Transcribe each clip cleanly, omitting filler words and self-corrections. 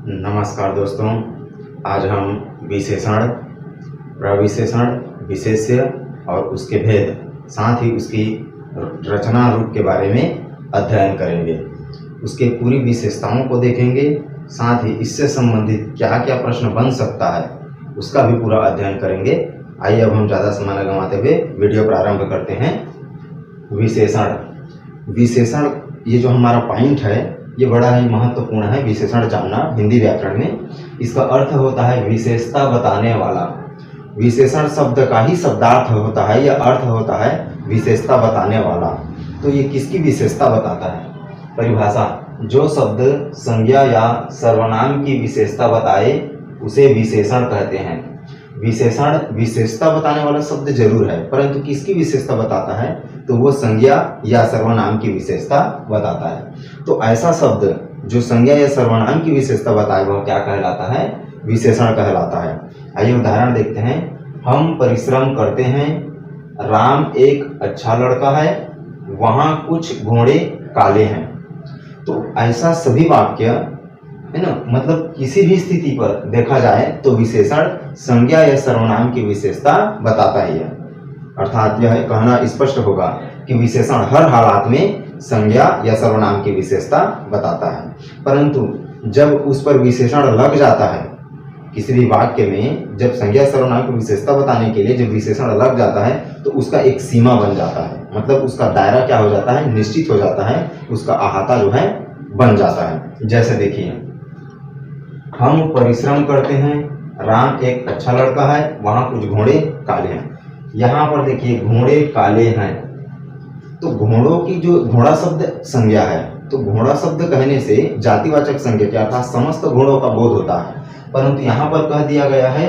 नमस्कार दोस्तों, आज हम विशेषण, प्रविशेषण, विशेष्य और उसके भेद, साथ ही उसकी रचना रूप के बारे में अध्ययन करेंगे। उसके पूरी विशेषताओं को देखेंगे, साथ ही इससे संबंधित क्या क्या प्रश्न बन सकता है उसका भी पूरा अध्ययन करेंगे। आइए अब हम ज़्यादा समय न गंवाते हुए वीडियो प्रारंभ करते हैं। विशेषण, ये जो हमारा पॉइंट है ये बड़ा ही महत्वपूर्ण है। विशेषण जानना हिंदी व्याकरण में, इसका अर्थ होता है विशेषता बताने वाला। विशेषण शब्द का ही शब्दार्थ होता है या अर्थ होता है विशेषता बताने वाला। तो ये किसकी विशेषता बताता है? परिभाषा, जो शब्द संज्ञा या सर्वनाम की विशेषता बताए उसे विशेषण कहते हैं। विशेषण विशेषता बताने वाला शब्द जरूर है, परंतु किसकी विशेषता बताता है? तो वो संज्ञा या सर्वनाम की विशेषता बताता है। तो ऐसा शब्द जो संज्ञा या सर्वनाम की विशेषता बताए वह क्या कहलाता है? विशेषण कहलाता है। आइए उदाहरण देखते हैं। हम परिश्रम करते हैं, राम एक अच्छा लड़का है, वहाँ कुछ घोड़े काले हैं। तो ऐसा सभी वाक्य है ना, मतलब किसी भी स्थिति पर देखा जाए तो विशेषण संज्ञा या सर्वनाम की विशेषता बताता ही है। अर्थात यह कहना स्पष्ट होगा कि विशेषण हर हालात में संज्ञा या सर्वनाम की विशेषता बताता है, परंतु जब उस पर विशेषण लग जाता है किसी भी वाक्य में, जब संज्ञा सर्वनाम की विशेषता बताने के लिए जब विशेषण लग जाता है तो उसका एक सीमा बन जाता है, मतलब उसका दायरा क्या हो जाता है? निश्चित हो जाता है, उसका अहाता जो है बन जाता है। जैसे देखिए, हम परिश्रम करते हैं, राम एक अच्छा लड़का है, वहाँ कुछ घोड़े काले हैं। यहाँ पर देखिए घोड़े काले हैं, तो घोड़ों की जो घोड़ा शब्द संज्ञा है, तो घोड़ा शब्द कहने से जातिवाचक संज्ञा क्या था? समस्त घोड़ों का बोध होता है, परंतु यहाँ पर कह दिया गया है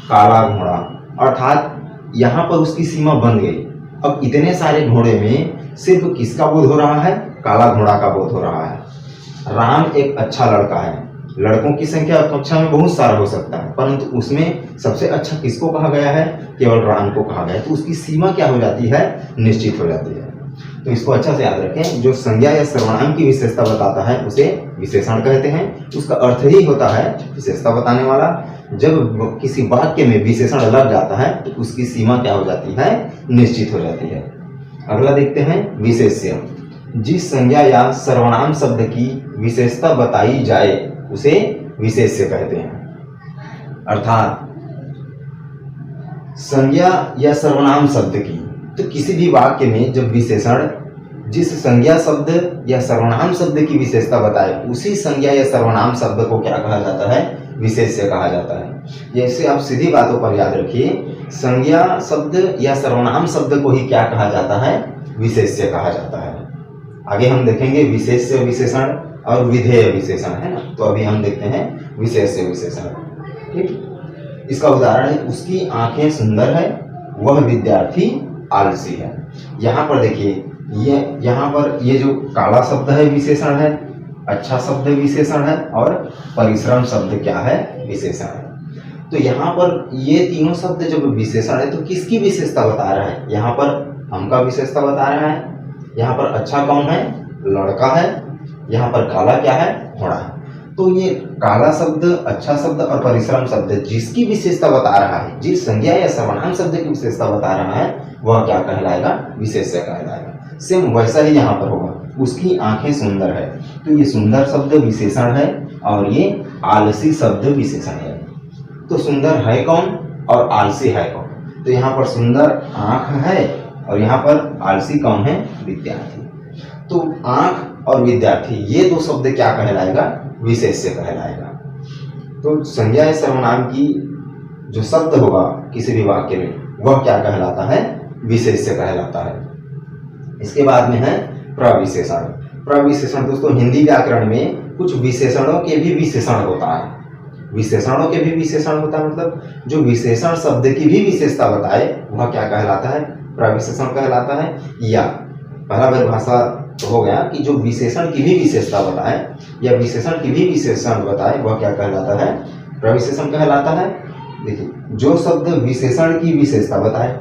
काला घोड़ा, अर्थात यहाँ पर उसकी सीमा बन गई। अब इतने सारे घोड़े में सिर्फ किसका बोध हो रहा है? काला घोड़ा का बोध हो रहा है। राम एक अच्छा लड़का है, लड़कों की संख्या कक्षा में बहुत सारा हो सकता है, परंतु उसमें सबसे अच्छा किसको कहा गया है? केवल राम को कहा गया है। तो उसकी सीमा क्या हो जाती है? निश्चित हो जाती है। तो इसको अच्छा से याद रखें, जो संज्ञा या सर्वनाम की विशेषता बताता है उसे विशेषण कहते हैं। उसका अर्थ ही होता है विशेषता बताने वाला। जब किसी वाक्य में विशेषण लग जाता है तो उसकी सीमा क्या हो जाती है? निश्चित हो जाती है। अगला देखते हैं विशेष्य। जिस संज्ञा या सर्वनाम शब्द की विशेषता बताई जाए उसे विशेष्य कहते हैं। अर्थात संज्ञा या सर्वनाम शब्द की, तो किसी भी वाक्य में जब विशेषण जिस संज्ञा शब्द या सर्वनाम शब्द की विशेषता बताए उसी संज्ञा या सर्वनाम शब्द को क्या कहा जाता है? विशेष्य कहा जाता है। जैसे आप सीधी बातों पर याद रखिए, संज्ञा शब्द या सर्वनाम शब्द को ही क्या कहा जाता है? विशेष्य कहा जाता है। आगे हम देखेंगे विशेष्य विशेषण और विधेय विशेषण, है ना। तो अभी हम देखते हैं विशेष्य विशेषण। ठीक, इसका उदाहरण है, उसकी आंखें सुंदर है, वह विद्यार्थी आलसी है। यहाँ पर देखिए, यहाँ पर ये जो काला शब्द है विशेषण है, अच्छा शब्द विशेषण है, और परिश्रम शब्द क्या है? विशेषण है। तो यहाँ पर ये तीनों शब्द जब विशेषण है तो किसकी विशेषता बता रहा है? यहाँ पर हम का विशेषता बता रहा है। यहाँ पर अच्छा कौन है? लड़का है। यहाँ पर काला क्या है? घोड़ा है। तो ये काला शब्द, अच्छा शब्द और परिश्रम शब्द जिसकी विशेषता बता रहा है, जिस संज्ञा या सर्वनाम शब्द की विशेषता बता रहा है, वह क्या कहलाएगा? विशेष्य कहलाएगा। सेम वैसा ही यहाँ पर होगा, उसकी आंखें सुंदर है, तो ये सुंदर शब्द विशेषण है और ये आलसी शब्द विशेषण है। तो सुंदर है कौन और आलसी है कौन? तो यहाँ पर सुंदर आंख है और यहाँ पर आलसी कौन है? विद्यार्थी। तो आंख और विद्यार्थी ये दो शब्द क्या कहलाएगा? विशेष्य कहलाएगा। तो संज्ञा या सर्वनाम की जो शब्द होगा किसी भी वाक्य में वह क्या कहलाता है? विशेष्य कहलाता है। इसके बाद में है प्रविशेषण। प्रविशेषण दोस्तों हिंदी व्याकरण में कुछ विशेषणों के भी विशेषण होता है। विशेषणों के भी विशेषण होता है, मतलब जो विशेषण शब्द की भी विशेषता बताए वह क्या कहलाता है? प्रविशेषण कहलाता है। या पहला परिभाषा तो हो गया कि जो विशेषण की भी विशेषता बताए या विशेषण की भी विशेषण बताए वह क्या कहलाता है? प्रविशेषण कहलाता है। देखिए, जो शब्द विशेषण की विशेषता बताए,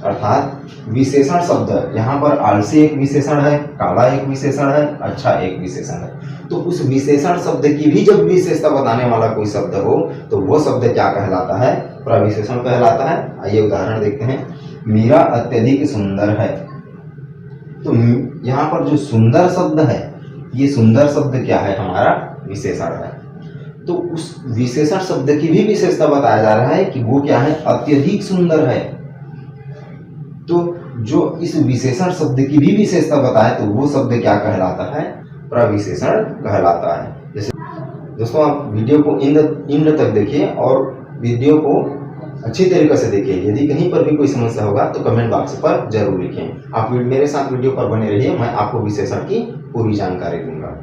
अर्थात विशेषण शब्द, यहाँ पर आलसी एक विशेषण है, काला एक विशेषण है, अच्छा एक विशेषण है। तो उस विशेषण शब्द की भी जब विशेषता बताने वाला कोई शब्द हो तो वो शब्द क्या कहलाता है? प्रविशेषण कहलाता है। आइए उदाहरण देखते हैं। मीरा अत्यधिक सुंदर है। तो यहाँ पर जो सुंदर शब्द है, ये सुंदर शब्द क्या है? हमारा विशेषण है। तो उस विशेषण शब्द की भी विशेषता बताया जा रहा है कि वो क्या है? अत्यधिक सुंदर है। तो जो इस विशेषण शब्द की भी विशेषता बताए तो वो शब्द क्या कहलाता है? प्रविशेषण कहलाता है। जैसे दोस्तों आप वीडियो को इंड तक देखिए और वीडियो को अच्छी तरीके से देखिए। यदि कहीं पर भी कोई समस्या होगा तो कमेंट बॉक्स पर जरूर लिखें। आप मेरे साथ वीडियो पर बने रहिए, मैं आपको विशेषण की पूरी जानकारी दूंगा।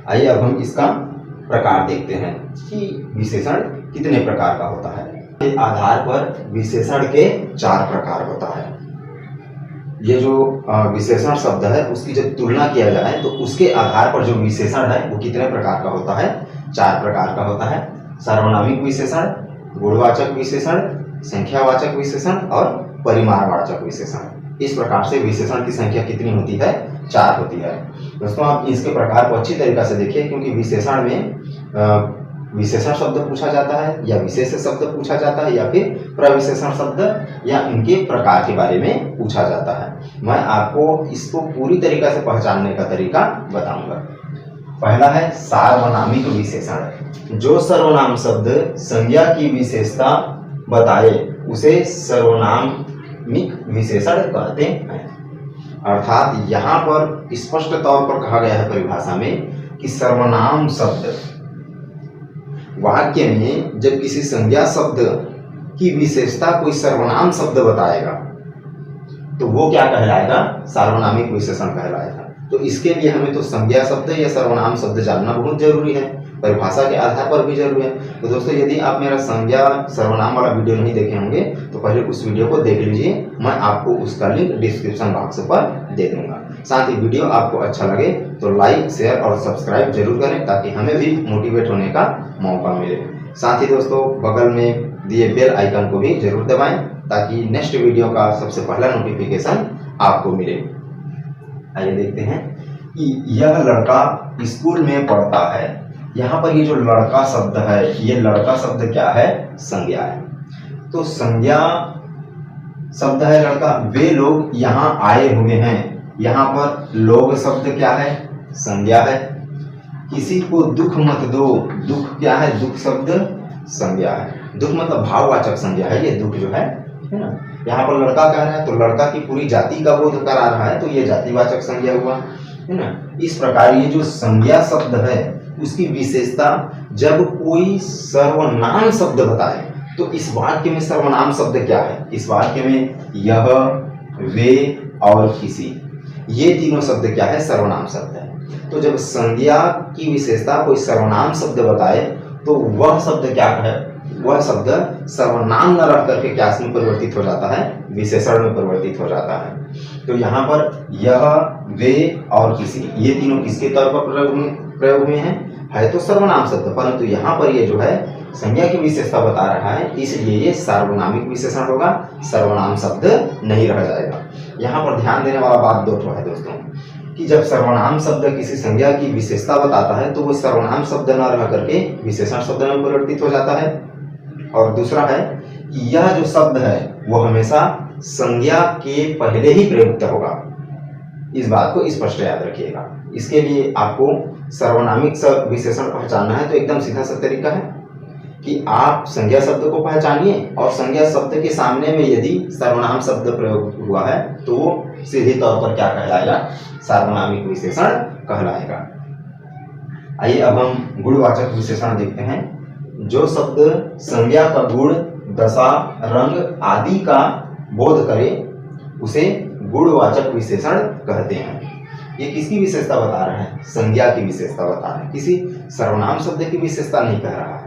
आइए अब हम इसका प्रकार देखते हैं कि विशेषण कितने प्रकार का होता है। के आधार पर विशेषण के 4 प्रकार होता है। ये जो विशेषण शब्द है उसकी जब तुलना किया जाए तो उसके आधार पर जो विशेषण है वो कितने प्रकार का होता है? 4 प्रकार का होता है। सार्वनामिक विशेषण, गुणवाचक विशेषण, संख्यावाचक विशेषण और परिमाणवाचक विशेषण। इस प्रकार से विशेषण की संख्या कितनी होती है? 4 होती है। दोस्तों आप इसके प्रकार को अच्छी तरीके से देखिए, क्योंकि विशेषण में विशेषण शब्द पूछा जाता है या विशेष शब्द पूछा जाता है या फिर प्रविशेषण शब्द या इनके प्रकार के बारे में पूछा जाता है। मैं आपको इसको पूरी तरीके से पहचानने का तरीका बताऊंगा। पहला है सार्वनामिक विशेषण। जो सर्वनाम शब्द संज्ञा की विशेषता बताए उसे सर्वनामिक विशेषण कहते हैं। अर्थात यहाँ पर स्पष्ट तौर पर कहा गया है परिभाषा में कि सर्वनाम शब्द वाक्य में जब किसी संज्ञा शब्द की विशेषता कोई सर्वनाम शब्द बताएगा तो वो क्या कहलाएगा? सार्वनामिक विशेषण कहलाएगा। तो इसके लिए हमें तो संज्ञा शब्द या सर्वनाम शब्द जानना बहुत जरूरी है, परिभाषा के आधार पर भी जरूरी है। तो दोस्तों यदि आप मेरा संज्ञा सर्वनाम वाला वीडियो नहीं देखे होंगे तो पहले उस वीडियो को देख लीजिए, मैं आपको उसका लिंक डिस्क्रिप्शन बॉक्स पर दे दूंगा। साथ ही वीडियो आपको अच्छा लगे तो लाइक, शेयर और सब्सक्राइब जरूर करें ताकि हमें भी मोटिवेट होने का मौका मिले। साथ ही दोस्तों बगल में दिए बेल आइकन को भी जरूर दबाएं ताकि नेक्स्ट वीडियो का सबसे पहला नोटिफिकेशन आपको मिले। आइए देखते हैं कि यह लड़का स्कूल में पढ़ता है। यहाँ पर ये जो लड़का शब्द है, ये लड़का शब्द क्या है? संज्ञा है। तो संज्ञा शब्द है लड़का। वे लोग यहाँ आए हुए हैं। यहाँ पर लोग शब्द क्या है? संज्ञा है। किसी को दुख मत दो, दुख क्या है? दुख शब्द संज्ञा है। दुख मतलब भाववाचक संज्ञा है ये दुख जो है ना। यहाँ पर लड़का कह रहा है तो लड़का की पूरी जाति का बोध करा रहा है तो ये जातिवाचक संज्ञा हुआ, है ना। इस प्रकार ये जो संज्ञा शब्द है उसकी विशेषता जब कोई सर्वनाम शब्द बताए तो इस वाक्य में सर्वनाम शब्द क्या है? इस वाक्य में यह, वे और किसी, ये तीनों शब्द क्या है? सर्वनाम शब्द है। तो जब संज्ञा की विशेषता कोई सर्वनाम शब्द बताए तो वह शब्द क्या है? वह शब्द सर्वनाम न रह करके क्या में परिवर्तित हो जाता है? विशेषण में परिवर्तित हो जाता है। तो यहाँ पर यह, वे और किसी, ये तीनों किसके तौर पर प्रयोग में है तो सर्वनाम शब्द, परंतु यहाँ पर ये जो है संज्ञा की विशेषता बता रहा है इसलिए ये सार्वनामिक विशेषण होगा, सर्वनाम शब्द नहीं रह जाएगा। यहाँ पर ध्यान देने वाला बात दो है दोस्तों कि जब सर्वनाम शब्द किसी संज्ञा की विशेषता बताता है तो वो सर्वनाम शब्द न रह करके विशेषण शब्द में परिवर्तित हो जाता है। और दूसरा है कि यह जो शब्द है वो हमेशा संज्ञा के पहले ही प्रयुक्त होगा। इस बात को स्पष्ट याद रखिएगा। इसके लिए आपको सर्वनामिक विशेषण पहचानना है तो एकदम सीधा सा तरीका है कि आप संज्ञा शब्द को पहचानिए और संज्ञा शब्द के सामने में यदि सर्वनाम शब्द प्रयोग हुआ है तो वो सीधे तौर पर क्या कहलाएगा? सार्वनामिक विशेषण कहलाएगा। आइए अब हम गुणवाचक विशेषण देखते हैं। जो शब्द संज्ञा का गुण, दशा, रंग आदि का बोध करे उसे गुणवाचक विशेषण कहते हैं। ये किसकी विशेषता बता रहा है? संज्ञा की विशेषता बता रहा है, किसी सर्वनाम शब्द की विशेषता नहीं कह रहा है।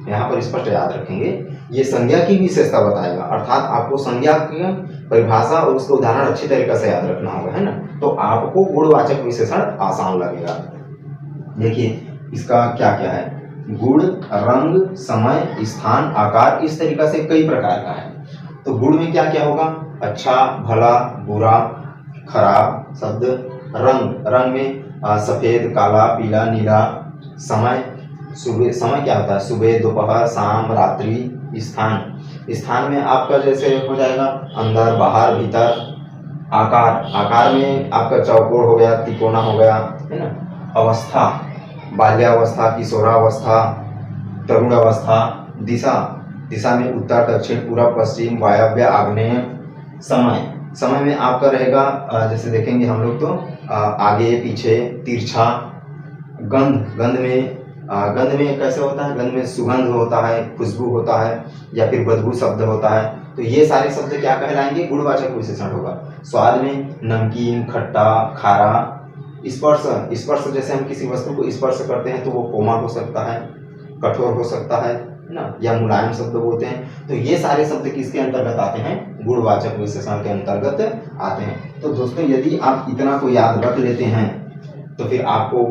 यहाँ पर स्पष्ट याद रखेंगे ये संज्ञा की विशेषता बताएगा, अर्थात आपको संज्ञा की परिभाषा और उसका उदाहरण अच्छी तरीके से याद रखना होगा, है ना। तो आपको गुणवाचक विशेषण आसान लगेगा। देखिए इसका क्या क्या है? गुण, रंग, समय, स्थान, आकार, इस तरीका से कई प्रकार का है। तो गुण में क्या क्या होगा? अच्छा, भला, बुरा, खराब शब्द। रंग, रंग में सफेद, काला, पीला, नीला। समय, सुबह, समय क्या होता है? सुबह, दोपहर, शाम, रात्रि। स्थान, स्थान में आपका जैसे हो जाएगा अंदर, बाहर, भीतर। आकार, आकार में आपका चौकोर हो गया, तिकोना हो गया, है ना। अवस्था, बाल्यावस्था, किशोरावस्था, तरुणावस्था। दिशा, दिशा में उत्तर, दक्षिण, पूर्व, पश्चिम, वायव्य, आग्नेय। समय, समय में आपका रहेगा जैसे देखेंगे हम लोग तो आगे, पीछे, तिरछा। गंध, गंध में कैसे होता है? गंध में सुगंध होता है, खुशबू होता है, या फिर बदबू शब्द होता है। तो ये सारे शब्द क्या कहलाएंगे? गुणवाचक विशेषण होगा। स्वाद में नमकीन, खट्टा, खारा। स्पर्श, स्पर्श जैसे हम किसी वस्तु को स्पर्श करते हैं तो वो कोमल हो सकता है, कठोर हो सकता है ना, या मुलायम शब्द बोलते हैं। तो ये सारे शब्द किसके अंतर्गत आते हैं? गुणवाचक विशेषण के अंतर्गत आते हैं। तो दोस्तों यदि आप इतना को याद रख लेते हैं तो फिर आपको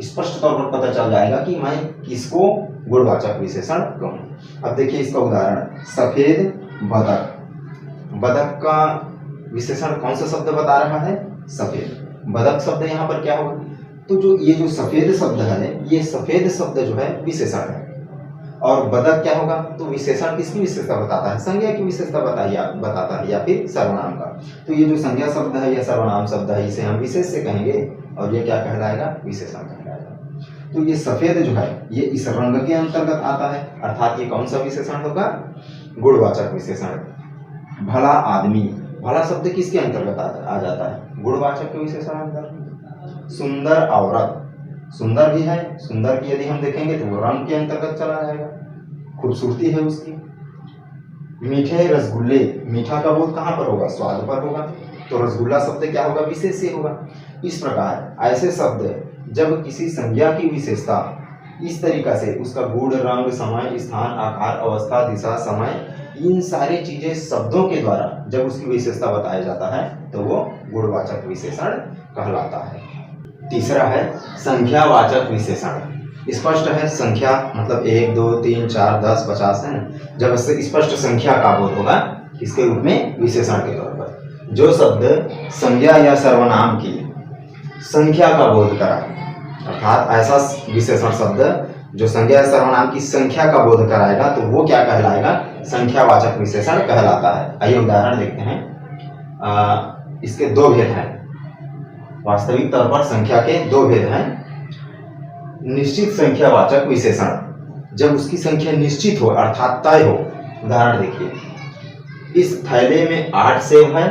स्पष्ट तौर पर पता चल जाएगा कि मैं किसको गुणवाचक विशेषण कहूँ। अब देखिए इसका उदाहरण, सफेद बतख। बतख का विशेषण कौन सा शब्द बता रहा है? सफेद। बतख शब्द यहाँ पर क्या होगा? तो जो ये जो सफेद शब्द है, ये सफेद शब्द जो है विशेषण है, और बतख क्या होगा? तो विशेषण किसकी विशेषता बताता है? संज्ञा की विशेषता बताता है, या फिर सर्वनाम का। तो ये जो संज्ञा शब्द है या सर्वनाम शब्द है, इसे हम विशेष से कहेंगे, और ये क्या कहलाएगा? विशेषण कहलाएगा। तो ये सफेद जो है ये इस रंग के अंतर्गत आता है, अर्थात ये कौन सा विशेषण होगा? गुणवाचक विशेषण। भला आदमी, भला शब्द किसके अंतर्गत आ जाता है? गुणवाचक के विशेषण अंतर्गत। सुंदर औरत, सुंदर भी है, सुंदर की यदि हम देखेंगे तो वो रंग के अंतर्गत चला जाएगा, खूबसूरती है उसकी। मीठे रसगुल्ले, मीठा का बोध कहाँ पर होगा? स्वाद पर होगा, तो रसगुल्ला शब्द क्या होगा? विशेष से होगा। इस प्रकार ऐसे शब्द जब किसी संज्ञा की विशेषता इस तरीका से उसका गुण, रंग, समय, स्थान, आकार, अवस्था, दिशा, समय, इन सारी चीजें शब्दों के द्वारा जब उसकी विशेषता बताया जाता है तो वो गुणवाचक विशेषण कहलाता है। तीसरा है संख्यावाचक विशेषण। स्पष्ट है, संख्या मतलब 1, 2, 3, 4, 10, 50 है ना। जब इससे स्पष्ट संख्या का बोध होगा किसके रूप में? विशेषण के तौर पर। जो शब्द संज्ञा या सर्वनाम की संख्या का बोध कराए, अर्थात ऐसा विशेषण शब्द जो संज्ञा या सर्वनाम की संख्या का बोध कराएगा तो वो क्या कहलाएगा? संख्यावाचक विशेषण कहलाता है। आइए उदाहरण देखते हैं। इसके दो भेद हैं, वास्तविक तौर पर संख्या के दो भेद हैं। निश्चित संख्यावाचक विशेषण, जब उसकी संख्या निश्चित हो अर्थात तय हो। उदाहरण देखिए, इस थैले में 8 सेब है,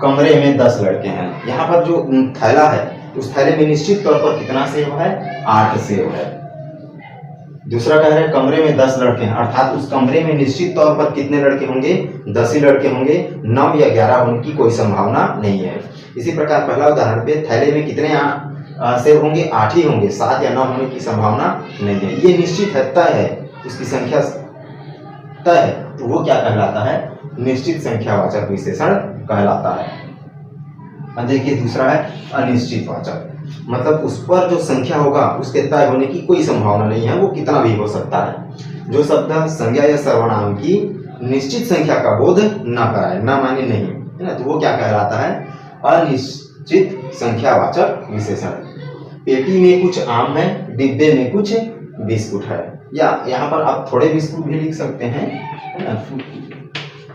कमरे में 10 लड़के हैं। यहाँ पर जो थैला है उस थैले में निश्चित तौर पर कितना सेब है? 8 सेब है। दूसरा कह रहे हैं कमरे में 10 लड़के हैं, अर्थात उस कमरे में निश्चित तौर पर कितने लड़के होंगे? 10 ही लड़के होंगे, 9 या 11 होने की कोई संभावना नहीं है। इसी प्रकार पहला उदाहरण पे थैले में कितने सेब होंगे? 8 ही होंगे, 7 या 9 होने की संभावना नहीं है। ये निश्चित है, तय है, उसकी संख्या तय है, तो वो क्या कहलाता है? निश्चित संख्यावाचक विशेषण कहलाता है। अब देखिए दूसरा है अनिश्चित वाचक, मतलब उस पर जो संख्या होगा उसके तय होने की कोई संभावना नहीं है, वो कितना भी हो सकता है। जो शब्द संज्ञा या सर्वनाम की निश्चित संख्या का बोध न कराए, न माने नहीं, है ना, तो वो क्या कहलाता है? अनिश्चित संख्यावाचक विशेषण। पेटी में कुछ आम है, डिब्बे में कुछ बिस्कुट है, या यहाँ पर आप थोड़े बिस्कुट भी लिख सकते हैं, है ना।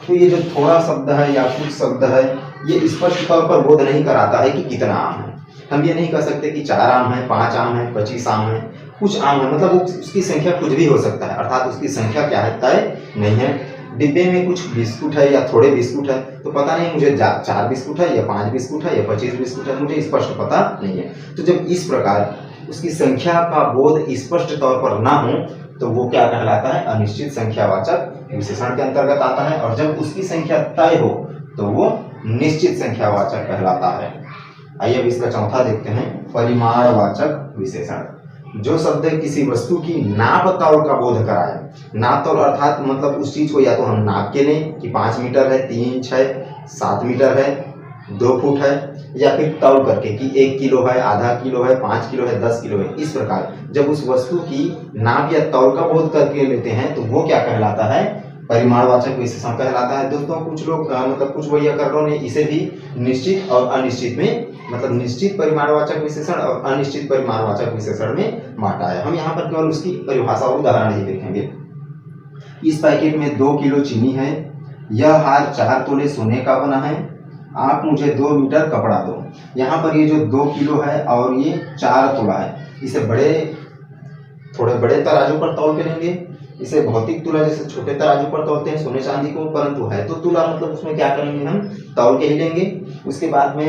तो ये जो थोड़ा शब्द है या कुछ शब्द है ये स्पष्ट तौर पर बोध नहीं कराता है कि कितना आम है। हम ये नहीं कह सकते कि 4 आम है, 5 आम है, 25 आम है, कुछ आम है, मतलब उसकी संख्या कुछ भी हो सकता है, अर्थात उसकी संख्या क्या है? तय नहीं है। डिब्बे में कुछ बिस्कुट है या थोड़े बिस्कुट है, तो पता नहीं मुझे 4 बिस्कुट है या 5 बिस्कुट है या 25 बिस्कुट है, मुझे स्पष्ट पता नहीं है। तो जब इस प्रकार उसकी संख्या का बोध स्पष्ट तौर पर ना हो तो वो क्या कहलाता है? अनिश्चित संख्यावाचक विशेषण के अंतर्गत आता है। और जब उसकी संख्या तय हो तो वो निश्चित संख्यावाचक कहलाता है। आइए अब इसका चौथा देखते हैं, परिमाणवाचक विशेषण। जो शब्द किसी वस्तु की नाप तौल का बोध कराए, नाप तौल अर्थात मतलब उस चीज को या तो हम नाप के लें कि 5 मीटर है, 3 इंच है, 7 मीटर है, 2 फुट है, या फिर तौल करके कि 1 किलो है, आधा किलो है, 5 किलो है, 10 किलो है। इस प्रकार जब उस वस्तु की नाप या तौल का बोध करके लेते हैं तो वो क्या कहलाता है? परिमाणवाचक विशेषण कहलाता है। दोस्तों कुछ लोग मतलब कुछ वैयाकरणों ने इसे भी निश्चित और अनिश्चित में, मतलब निश्चित परिमाणवाचक विशेषण और अनिश्चित परिमाणवाचक विशेषण में बांटा है। हम यहाँ पर केवल उसकी परिभाषा और उदाहरण ही देखेंगे। इस पैकेट में 2 किलो चीनी है, यह हार 4 तोले सोने का बना है, आप मुझे 2 मीटर कपड़ा दो। यहाँ पर ये जो 2 किलो है और ये 4 तोला है, इसे थोड़े बड़े तराजू पर तौल के लेंगे। इसे भौतिक तुला जैसे छोटे तराजू पर तौलते हैं सोने चांदी को, परंतु है तो तुला, मतलब उसमें क्या करेंगे, हम तौल के ही लेंगे। उसके बाद में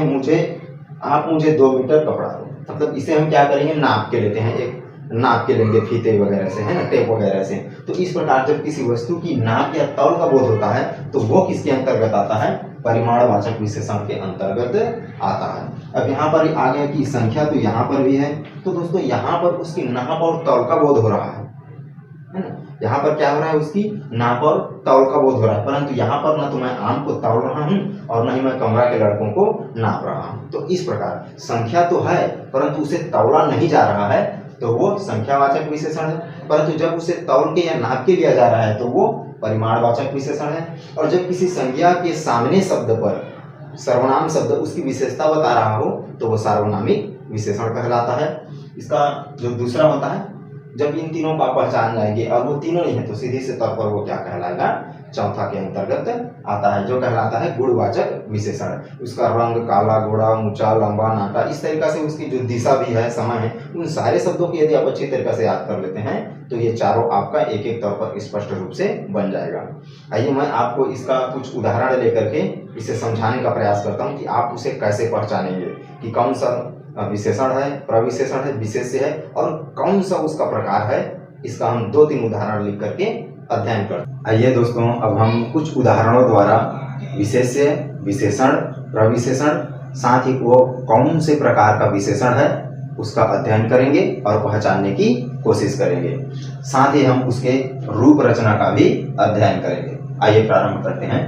आप मुझे 2 मीटर कपड़ा दो, मतलब इसे हम क्या करेंगे, नाप के लेते हैं, एक नाप के लेंगे फीते वगैरह से, है ना, टेप वगैरह से। तो इस प्रकार जब किसी वस्तु की नाप या तौल का बोध होता है तो वो किसके अंतर्गत आता है, परिमाणवाचक विशेषण के अंतर्गत आता है। अब यहाँ पर आ गया कि संख्या तो यहाँ पर भी है, तो दोस्तों यहाँ पर उसकी नाप और तौल का बोध हो रहा है ना। यहाँ पर क्या हो रहा है, उसकी नाप और तौल का बोध हो रहा है, परंतु यहाँ पर ना तो मैं आम को तौल रहा हूँ और न ही मैं कमरा के लड़कों को नाप रहा हूँ। तो इस प्रकार संख्या तो है परंतु उसे तौला नहीं जा रहा है, तो वो संख्यावाचक विशेषण है। परंतु जब उसे तौल के या नाप के लिया जा रहा है तो वो परिमाणवाचक विशेषण है। और जब किसी संज्ञा के सामने शब्द पर सर्वनाम शब्द उसकी विशेषता बता रहा हो तो वो सार्वनामिक विशेषण कहलाता है। इसका जो दूसरा होता है, जब इन तीनों को आप पहचान जाएंगे और वो तीनों नहीं है तो सीधे से तौर पर वो क्या कहलाएगा, चौथा के अंतर्गत आता है, जो कहलाता है गुणवाचक विशेषण। उसका रंग, काला, गोरा, ऊंचा, लंबा, नाटा, इस तरीका से उसकी जो दिशा भी है, समय है, उन सारे शब्दों की यदि आप अच्छी तरीके से याद कर लेते हैं तो ये चारों आपका एक एक तौर पर स्पष्ट रूप से बन जाएगा। आइए मैं आपको इसका कुछ उदाहरण लेकर के इसे समझाने का प्रयास करता हूँ कि आप उसे कैसे पहचानेंगे कि कौन सा विशेषण है, प्रविशेषण है, विशेष्य है और कौन सा उसका प्रकार है। इसका हम 2-3 उदाहरण लिख करके अध्ययन करते हैं। आइए दोस्तों, अब हम कुछ उदाहरणों द्वारा विशेष्य, विशेषण, प्रविशेषण, साथ ही वो कौन से प्रकार का विशेषण है उसका अध्ययन करेंगे और पहचानने की कोशिश करेंगे। साथ ही हम उसके रूप रचना का भी अध्ययन करेंगे। आइए प्रारंभ करते हैं।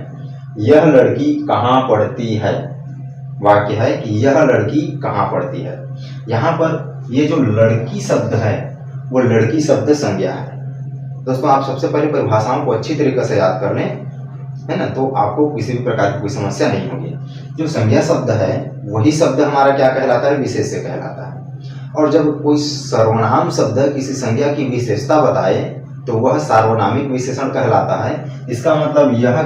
यह लड़की कहाँ पढ़ती है। वाक्य है कि यह लड़की कहाँ पढ़ती है। यहाँ पर ये जो लड़की शब्द है वो लड़की शब्द संज्ञा है। दोस्तों आप सबसे पहले परिभाषाओं को अच्छी तरीके से याद कर लें, है ना, तो आपको किसी भी प्रकार की कोई समस्या नहीं होगी। जो संज्ञा शब्द है वही शब्द हमारा क्या कहलाता है, विशेष्य कहलाता है। और जब कोई सर्वनाम शब्द किसी संज्ञा की विशेषता बताए तो वह सार्वनामिक विशेषण कहलाता है। इसका मतलब यह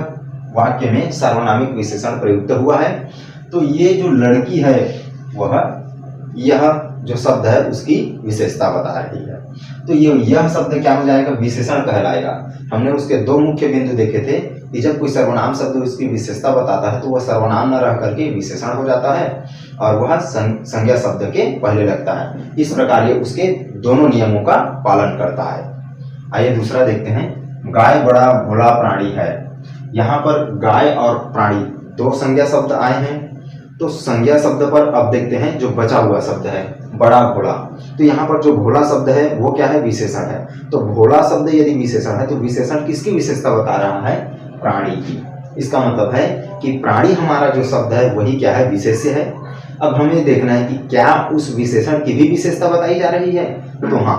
वाक्य में सार्वनामिक विशेषण प्रयुक्त हुआ है। तो ये जो लड़की है वह यह जो शब्द है उसकी विशेषता बता रही है। तो यह शब्द क्या हो जाएगा, विशेषण कहलाएगा। हमने उसके 2 मुख्य बिंदु देखे थे कि जब कोई सर्वनाम शब्द उसकी विशेषता बताता है तो वह सर्वनाम न रह करके विशेषण हो जाता है और वह संज्ञा शब्द के पहले लगता है। इस प्रकार ये उसके दोनों नियमों का पालन करता है। आइए दूसरा देखते हैं। गाय बड़ा भोला प्राणी है। यहाँ पर गाय और प्राणी 2 संज्ञा शब्द आए हैं। तो संज्ञा शब्द पर अब देखते हैं जो बचा हुआ शब्द है बड़ा भोला। तो यहाँ पर जो भोला शब्द है वो क्या है, विशेषण है। तो भोला शब्द यदि विशेषण है तो विशेषण किसकी विशेषता बता रहा है, प्राणी की। इसका मतलब है कि प्राणी हमारा जो शब्द है वही क्या है, विशेष्य है। अब हमें देखना है कि क्या उस विशेषण की भी विशेषता बताई जा रही है। तो हाँ,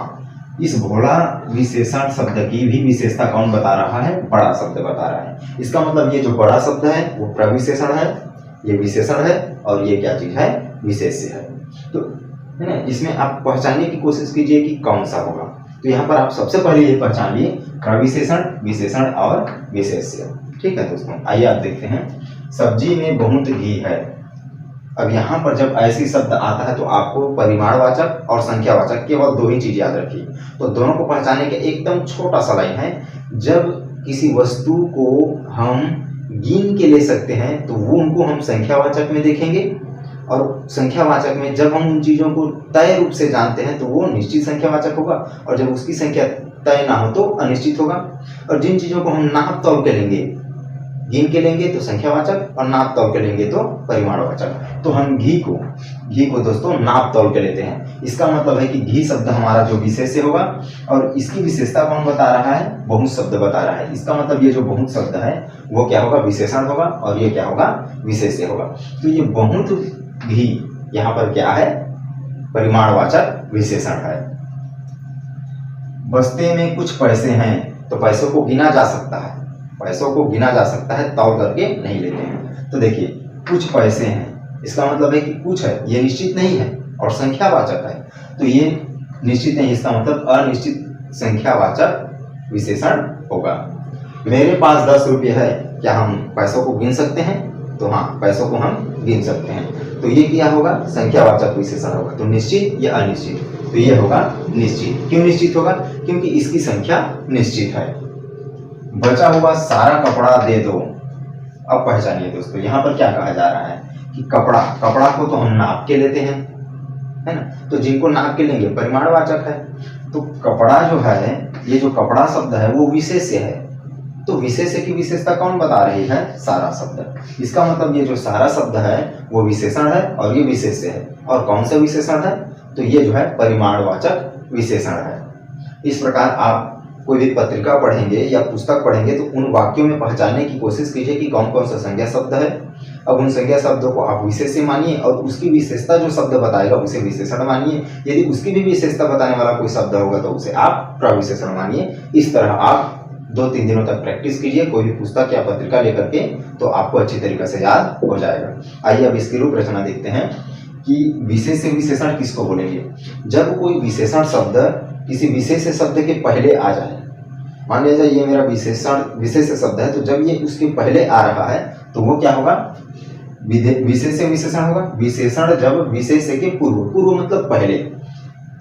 इस भोला विशेषण शब्द की भी विशेषता कौन बता रहा है, बड़ा शब्द बता रहा है। इसका मतलब ये जो बड़ा शब्द है वो प्रविशेषण है, ये विशेषण है और ये क्या चीज है, विशेष्य है। तो है ना, इसमें आप पहचानने की कोशिश कीजिए कि कौन सा होगा। तो यहाँ पर आप सबसे पहले ये पहचान लिए प्रविशेषण, विशेषण और विशेष्य। ठीक है दोस्तों, आइए आप देखते हैं। सब्जी में बहुत घी है। अब यहाँ पर जब ऐसी शब्द आता है तो आपको परिमाणवाचक और संख्यावाचक केवल 2 ही चीज याद रखिए। तो दोनों को पहचानने के एकदम छोटा सा लाइन है। जब किसी वस्तु को हम गिन के ले सकते हैं तो वो उनको हम संख्यावाचक में देखेंगे, और संख्यावाचक में जब हम उन चीज़ों को तय रूप से जानते हैं तो वो निश्चित संख्यावाचक होगा, और जब उसकी संख्या तय ना हो तो अनिश्चित होगा। और जिन चीज़ों को हम नाप तौल के लेंगे, गिन के लेंगे तो संख्यावाचक, और नाप तौल के लेंगे तो परिमाणवाचक। तो हम घी को दोस्तों नाप तौल के लेते हैं। इसका मतलब है कि घी शब्द हमारा जो विशेष्य होगा, और इसकी विशेषता कौन बता रहा है, बहुत शब्द बता रहा है। इसका मतलब ये जो बहुत शब्द है वो क्या होगा, विशेषण होगा, और ये क्या होगा, विशेष्य होगा। तो ये बहुत घी यहाँ पर क्या है, परिमाणवाचक विशेषण है। बस्ते में कुछ पैसे हैं, तो पैसों को गिना जा सकता है। पैसों को गिना जा सकता है, तौल करके नहीं लेते हैं। तो देखिए कुछ पैसे हैं, इसका मतलब है कि कुछ है, ये निश्चित नहीं है और संख्यावाचक है, तो ये निश्चित नहीं, इसका मतलब अनिश्चित संख्यावाचक विशेषण होगा। मेरे पास 10 रुपये है, क्या हम पैसों को गिन सकते हैं? तो हाँ, पैसों को हम गिन सकते हैं, तो ये क्या होगा? संख्यावाचक विशेषण होगा। तो निश्चित या अनिश्चित, तो ये होगा निश्चित। क्यों निश्चित होगा? क्योंकि इसकी संख्या निश्चित है। बचा हुआ सारा कपड़ा दे दो। अब पहचानिए दोस्तों, यहाँ पर क्या कहा जा रहा है कि कपड़ा को तो हम नाप के लेते हैं, है ना, तो जिनको नाप के लेंगे परिमाणवाचक है। तो कपड़ा जो है, ये जो कपड़ा शब्द है वो विशेष्य है, तो विशेष्य की विशेषता कौन बता रही है? सारा शब्द। इसका मतलब ये जो सारा शब्द है वो विशेषण है और ये विशेष्य है। और कौन सा विशेषण है? तो ये जो है परिमाणवाचक विशेषण है। इस प्रकार आप कोई भी पत्रिका पढ़ेंगे या पुस्तक पढ़ेंगे तो उन वाक्यों में पहचानने की कोशिश कीजिए कि कौन कौन सा संज्ञा शब्द है। अब उन संज्ञा शब्दों को आप विशेष्य मानिए और उसकी विशेषता जो शब्द बताएगा उसे विशेषण मानिए। यदि उसकी भी विशेषता बताने वाला कोई शब्द होगा तो उसे आप प्रविशेषण मानिए। इस तरह आप 2-3 दिनों तक प्रैक्टिस कीजिए कोई भी पुस्तक या पत्रिका लेकर के, तो आपको अच्छी तरीके से याद हो जाएगा। आइए अब इसकी रूप रचना देखते हैं कि विशेष्य विशेषण किसको बोलेंगे। जब कोई विशेषण शब्द किसी विशेष शब्द के पहले आ जाए, मान लीजिए ये मेरा विशेष शब्द है, तो जब ये उसके पहले आ रहा है तो वो क्या होगा? विशेष विशेषण होगा। विशेषण जब विशेष के पूर्व मतलब पहले।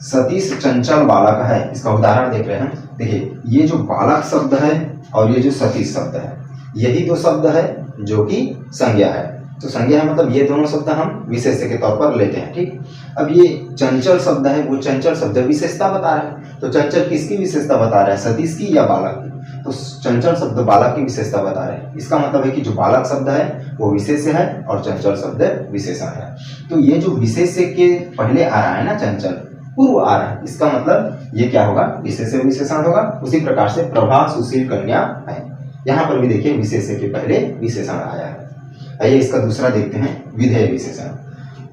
सतीश चंचल बालक है, इसका उदाहरण देख रहे हैं। देखिए ये जो बालक शब्द है और ये जो सतीश शब्द है, यही दो शब्द है जो कि संज्ञा है। तो संज्ञा है मतलब ये दोनों शब्द हम विशेष्य के तौर पर लेते हैं, ठीक। अब ये चंचल शब्द है, वो चंचल शब्द विशेषता बता रहा है, तो चंचल किसकी विशेषता बता रहा है? सतीश की या बालक की? तो चंचल शब्द बालक की विशेषता बता रहे हैं। इसका मतलब है कि जो बालक शब्द है वो विशेष्य है और चंचल शब्द विशेषण है। तो ये जो विशेष्य के पहले आ रहा है ना, चंचल पूर्व आ रहा है, इसका मतलब ये क्या होगा? विशेष्य विशेषण होगा। उसी प्रकार से प्रभा सुशील कन्या है, यहाँ पर भी देखिए विशेष्य के पहले विशेषण आया है। आइए इसका दूसरा देखते हैं, विधेय विशेषण।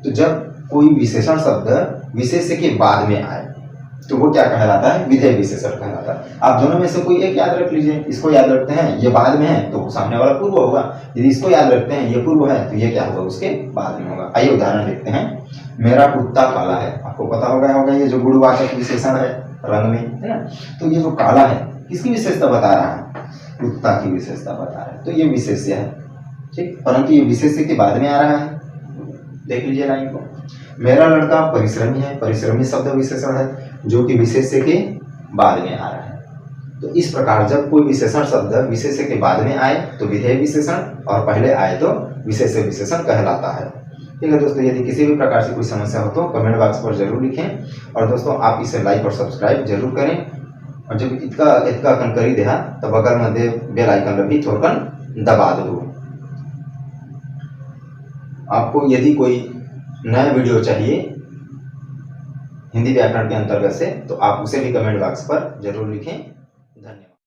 तो जब कोई विशेषण शब्द विशेष्य के बाद में आए तो वो क्या कहलाता है? विधेय विशेषण कहलाता है। आप दोनों में से कोई एक याद रख लीजिए। इसको याद रखते हैं, ये बाद में है तो सामने वाला पूर्व होगा। यदि इसको याद रखते हैं, ये पूर्व है, तो ये क्या होगा? उसके बाद में होगा। आइए उदाहरण देखते हैं। मेरा कुत्ता काला है, आपको पता होगा ये जो गुणवाचक विशेषण है रंग में, है ना। तो ये जो काला है किसकी विशेषता बता रहा है? कुत्ता की विशेषता बता रहा है, तो ये विशेष्य है, ठीक। परंतु ये विशेष्य के बाद में आ रहा है, देख लीजिए लाइन को। मेरा लड़का परिश्रमी है, परिश्रमी शब्द विशेषण है जो कि विशेष्य के बाद में आ रहा है। तो इस प्रकार जब कोई विशेषण शब्द विशेष्य के बाद में आए तो विधेय विशेषण, और पहले आए तो विशेष्य विशेषण कहलाता है। ठीक है दोस्तों, यदि किसी भी प्रकार से कोई समस्या हो तो कमेंट बॉक्स पर जरूर लिखें। और दोस्तों आप इसे लाइक और सब्सक्राइब जरूर करें। और जब इतका करी द्या तो बगल मध्ये बेल आइकन भी थोड़कन दबा दो। आपको यदि कोई नया वीडियो चाहिए हिंदी व्याकरण के अंतर्गत से तो आप उसे भी कमेंट बॉक्स पर जरूर लिखें।